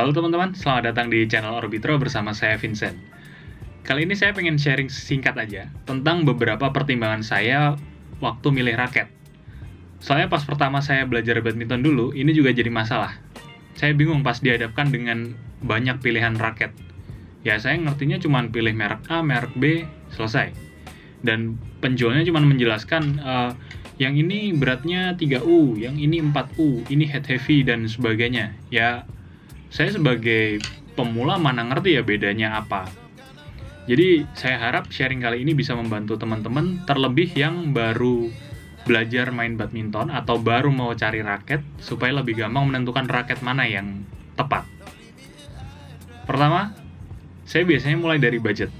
Halo teman-teman, selamat datang di channel Orbitro bersama saya Vincent. Kali ini saya pengen sharing singkat aja tentang beberapa pertimbangan saya waktu milih raket. Soalnya pas pertama saya belajar badminton dulu, ini juga jadi masalah. Saya bingung pas dihadapkan dengan banyak pilihan raket. Ya saya ngertinya cuma pilih merek A, merek B, selesai. Dan penjualnya cuma menjelaskan yang ini beratnya 3U, yang ini 4U, ini head heavy dan sebagainya. Ya saya sebagai pemula mana ngerti ya bedanya apa. Jadi saya harap sharing kali ini bisa membantu teman-teman, terlebih yang baru belajar main badminton atau baru mau cari raket, supaya lebih gampang menentukan raket mana yang tepat. Pertama, saya biasanya mulai dari budget.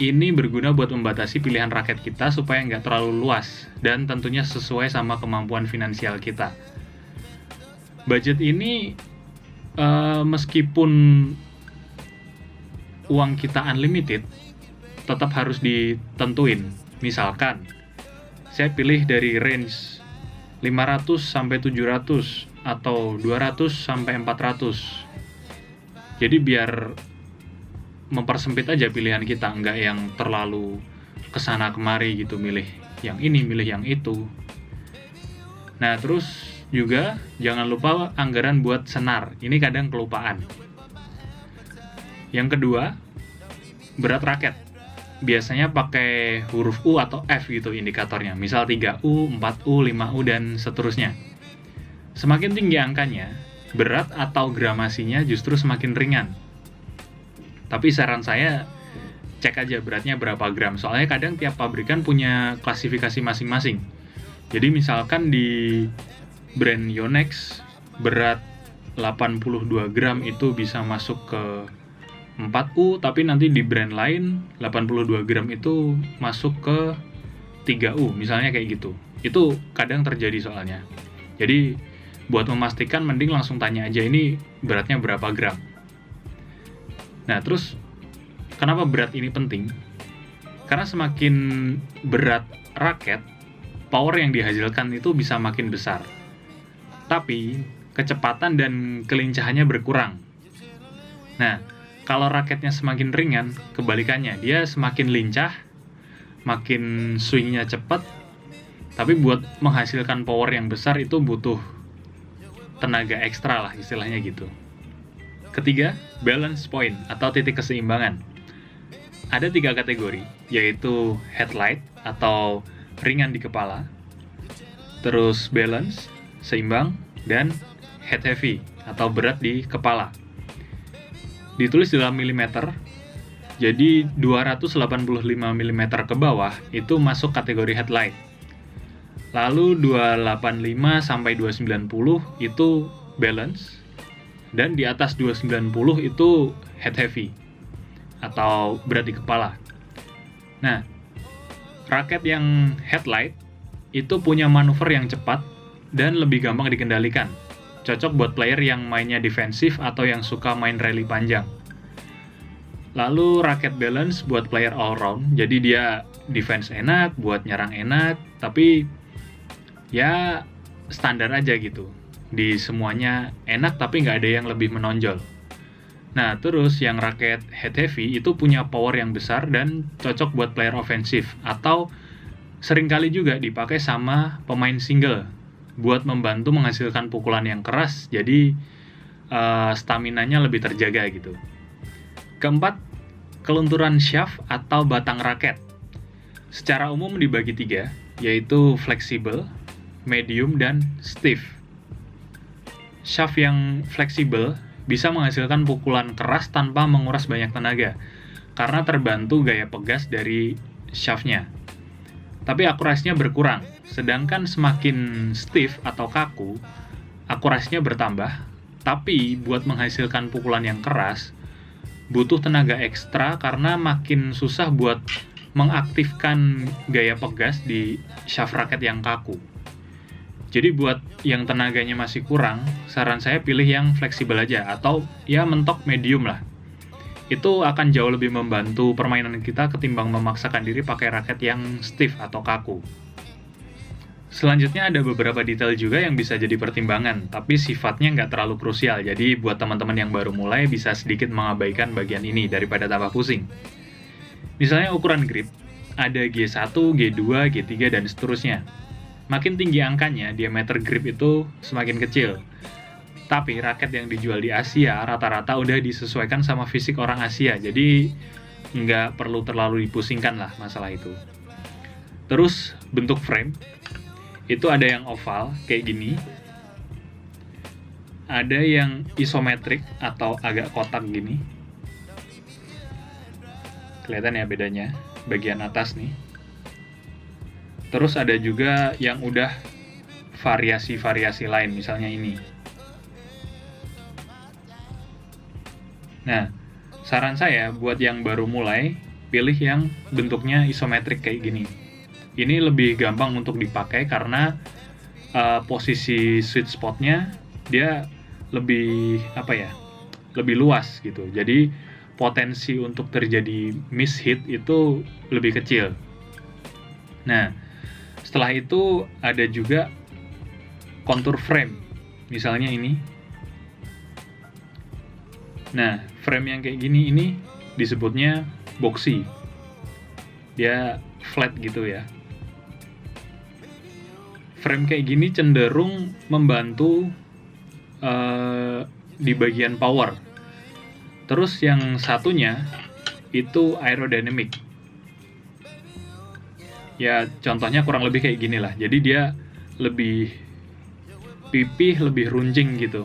Ini berguna buat membatasi pilihan raket kita supaya nggak terlalu luas dan tentunya sesuai sama kemampuan finansial kita. Budget ini meskipun uang kita unlimited, tetap harus ditentuin. Misalkan, saya pilih dari range 500 sampai 700 atau 200 sampai 400. Jadi biar mempersempit aja pilihan kita, nggak yang terlalu kesana kemari gitu, milih yang ini, milih yang itu. Nah, terus juga jangan lupa anggaran buat senar, ini kadang kelupaan. Yang kedua, berat raket. Biasanya pakai huruf U atau F gitu indikatornya, misal 3U, 4U, 5U, dan seterusnya. Semakin tinggi angkanya, berat atau gramasinya justru semakin ringan. Tapi saran saya, cek aja beratnya berapa gram, soalnya kadang tiap pabrikan punya klasifikasi masing-masing. Jadi misalkan di brand Yonex berat 82 gram itu bisa masuk ke 4U, tapi nanti di brand lain 82 gram itu masuk ke 3U, misalnya kayak gitu. Itu kadang terjadi soalnya. Jadi buat memastikan mending langsung tanya aja ini beratnya berapa gram. Nah terus kenapa berat ini penting? Karena semakin berat raket, power yang dihasilkan itu bisa makin besar. Tapi kecepatan dan kelincahannya berkurang. Nah, kalau raketnya semakin ringan, kebalikannya, dia semakin lincah, makin swingnya cepat, tapi buat menghasilkan power yang besar itu butuh tenaga ekstra lah, istilahnya gitu. Ketiga, balance point atau titik keseimbangan. Ada 3 kategori, yaitu headlight atau ringan di kepala, terus balance, seimbang, dan head heavy atau berat di kepala. Ditulis dalam milimeter, jadi 285 mm ke bawah itu masuk kategori headlight. Lalu 285 sampai 290 itu balance, dan di atas 290 itu head heavy atau berat di kepala. Nah, raket yang headlight itu punya manuver yang cepat dan lebih gampang dikendalikan. Cocok buat player yang mainnya defensif atau yang suka main rally panjang. Lalu raket balance buat player all round, jadi dia defense enak, buat nyerang enak, tapi ya standar aja gitu. Di semuanya enak tapi nggak ada yang lebih menonjol. Nah terus yang raket head heavy itu punya power yang besar dan cocok buat player ofensif atau seringkali juga dipakai sama pemain single buat membantu menghasilkan pukulan yang keras, jadi staminanya lebih terjaga gitu. Keempat, kelunturan shaft atau batang raket. Secara umum dibagi 3, yaitu fleksibel, medium, dan stiff. Shaft yang fleksibel bisa menghasilkan pukulan keras tanpa menguras banyak tenaga, karena terbantu gaya pegas dari shaftnya. Tapi akurasinya berkurang, sedangkan semakin stiff atau kaku, akurasinya bertambah, tapi buat menghasilkan pukulan yang keras, butuh tenaga ekstra karena makin susah buat mengaktifkan gaya pegas di shaft raket yang kaku. Jadi buat yang tenaganya masih kurang, saran saya pilih yang fleksibel aja, atau ya mentok medium lah. Itu akan jauh lebih membantu permainan kita ketimbang memaksakan diri pakai raket yang stiff atau kaku. Selanjutnya ada beberapa detail juga yang bisa jadi pertimbangan, tapi sifatnya nggak terlalu krusial, jadi buat teman-teman yang baru mulai bisa sedikit mengabaikan bagian ini daripada tambah pusing. Misalnya ukuran grip, ada G1, G2, G3, dan seterusnya. Makin tinggi angkanya, diameter grip itu semakin kecil. Tapi raket yang dijual di Asia rata-rata udah disesuaikan sama fisik orang Asia, jadi nggak perlu terlalu dipusingkan lah masalah itu. Terus bentuk frame, itu ada yang oval kayak gini, ada yang isometrik atau agak kotak gini. Kelihatan ya bedanya, bagian atas nih. Terus ada juga yang udah variasi-variasi lain, misalnya ini. Nah, saran saya buat yang baru mulai, pilih yang bentuknya isometrik kayak gini. Ini lebih gampang untuk dipakai karena posisi sweet spotnya dia lebih lebih luas gitu. Jadi potensi untuk terjadi mishit itu lebih kecil. Nah, setelah itu ada juga kontur frame, misalnya ini. Nah, frame yang kayak gini ini disebutnya boxy. Dia flat gitu ya. Frame kayak gini cenderung membantu di bagian power. Terus yang satunya itu aerodynamic. Ya contohnya kurang lebih kayak gini lah. Jadi dia lebih pipih, lebih runcing gitu.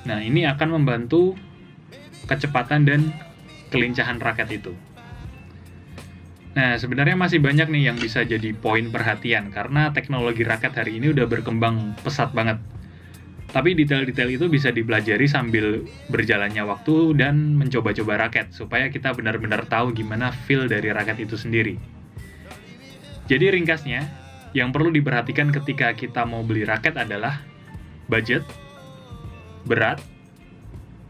Nah, ini akan membantu kecepatan dan kelincahan raket itu. Nah, sebenarnya masih banyak nih yang bisa jadi poin perhatian karena teknologi raket hari ini udah berkembang pesat banget. Tapi detail-detail itu bisa dipelajari sambil berjalannya waktu dan mencoba-coba raket supaya kita benar-benar tahu gimana feel dari raket itu sendiri. Jadi ringkasnya, yang perlu diperhatikan ketika kita mau beli raket adalah budget, berat,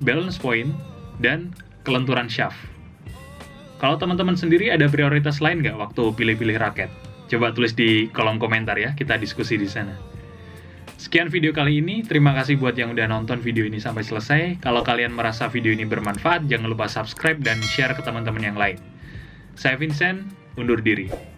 balance point, dan kelenturan shaft. Kalau teman-teman sendiri ada prioritas lain nggak waktu pilih-pilih raket? Coba tulis di kolom komentar ya, kita diskusi di sana. Sekian video kali ini, terima kasih buat yang udah nonton video ini sampai selesai. Kalau kalian merasa video ini bermanfaat, jangan lupa subscribe dan share ke teman-teman yang lain. Saya Vincent, undur diri.